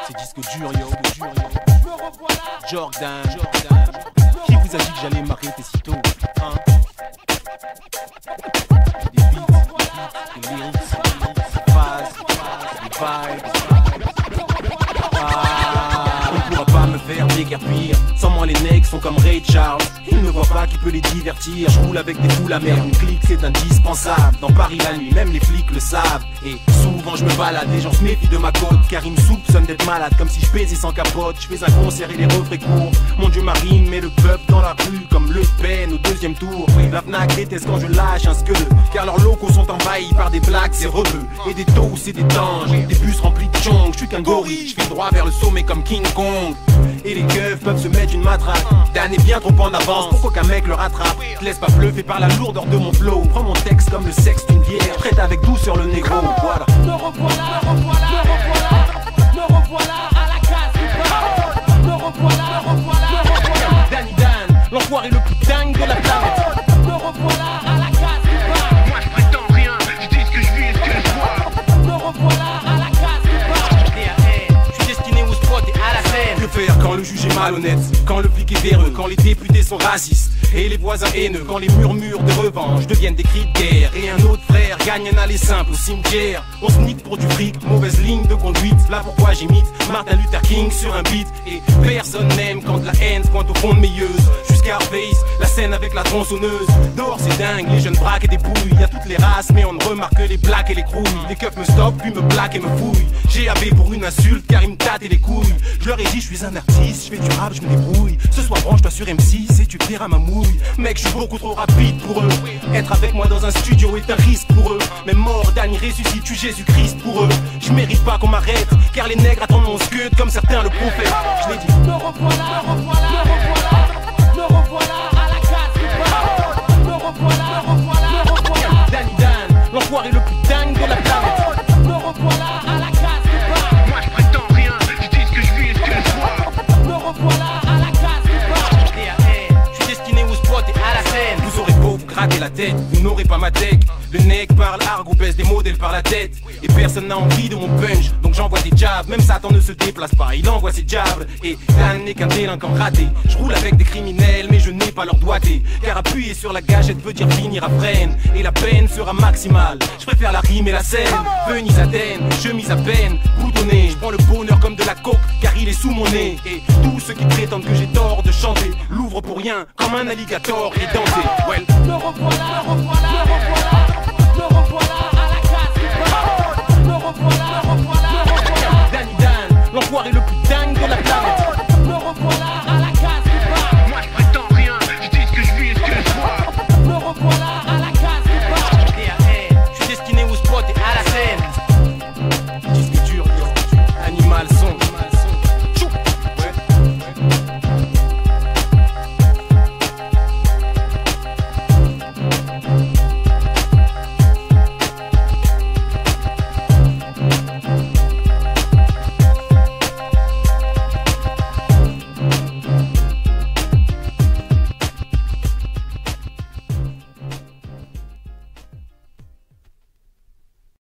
C'est disque dur yo, Jordan. Qui vous a dit que j'allais m'arrêter si tôt, hein? Des beats, des lyrics, des phases, des vibes. On pourra pas me faire déguerpir. Sans moi les necks sont comme Ray Charles. Ils ne voient pas qui peut les divertir. Je roule avec des foules à merde, une clique c'est indispensable. Dans Paris la nuit, même les flics le savent. Et souvent je me balade, les gens se méfient de ma côte. Car ils me soupçonnent d'être malade, comme si je baisais sans capote. Je fais un concert et les refrains courts. Mon dieu marine met le peuple dans la rue comme Le Pen au deuxième tour. La Fnac déteste quand je lâche un skeu. Car leurs locaux sont envahis par des blagues, c'est rebeux. Et des taux c'est des tanges, des bus remplis de chong. Je suis qu'un gorille, je fais droit vers le sommet comme King Kong. Et les keufs peuvent se mettre une matraque. Dan est bien trop en avance, pourquoi qu'un mec le rattrape? Te laisse pas bluffer par la lourdeur de mon flow. Prends mon texte comme le sexe d'une bière, traite avec douceur le négro, voilà. Me revoilà, me revoilà à la case. Me revoilà, Danny Dan, l'enfoiré le plus dingue de la planète. me revoilà à la case. Moi je prétends rien, je dis ce que je vis et ce que je vois. Me revoilà à la case. Je suis destiné au spot et à la scène. Que faire quand le juge est malhonnête, quand le flic est véreux, quand les députés sont racistes et les voisins haineux, quand les murmures de revanche deviennent des cris de guerre. Et un autre frère gagne un aller simple au cimetière. On se nique pour du fric, mauvaise ligne de conduite. Là pourquoi j'imite Martin Luther King sur un beat. Et personne n'aime quand la haine se pointe au fond de mes yeux. Jusqu'à Scarface, la scène avec la tronçonneuse. Dehors c'est dingue, les jeunes braquent et dépouillent. Y'a toutes les races mais on ne remarque que les blacks et les crouilles. Les keufs me stoppent puis me plaquent et me fouillent. J'ai GAV pour une insulte car ils me tâtent les couilles. Je leur ai dit je suis un artiste, je fais du rap, je me débrouille. Ce soir branche-toi sur M6 et tu verras ma mouille. Mec je suis beaucoup trop rapide pour eux. Être avec moi dans un studio est un risque pour eux. Même mort, Danny ressuscite, tu Jésus-Christ pour eux. Je mérite pas qu'on m'arrête car les nègres attendent mon scud comme certains le prophète. Je l'ai dit. Me revoilà, me revoilà, me revoilà à la case. Me revoilà, me revoilà. Danny Dan, l'enfoiré le plus dingue de la planète. Me revoilà à la case. Moi je prétends rien, je dis ce que je vis et ce que je vois. Me revoilà à la case. Je suis destiné au spot et à la scène. Vous aurez beau vous gratter la tête, vous n'aurez pas ma tech. Le nec parle argot, baisse des modèles par la tête. Et personne n'a envie de mon punch, donc j'envoie des jabs. Même Satan ne se déplace pas, il envoie ses jabs. Et Dan n'est qu'un délinquant raté. Je roule avec des criminels, mais je n'ai pas leur doigté. Car appuyer sur la gâchette veut dire finir à freine. Et la peine sera maximale. Je préfère la rime et la scène. Venise Athènes, chemise à peine, boutonné. Je prends le bonheur comme de la coke, car il est sous mon nez. Et tous ceux qui prétendent que j'ai tort de chanter l'ouvrent pour rien, comme un alligator et danser. Well. Me revoilà, me revoilà, me revoilà, me revoilà.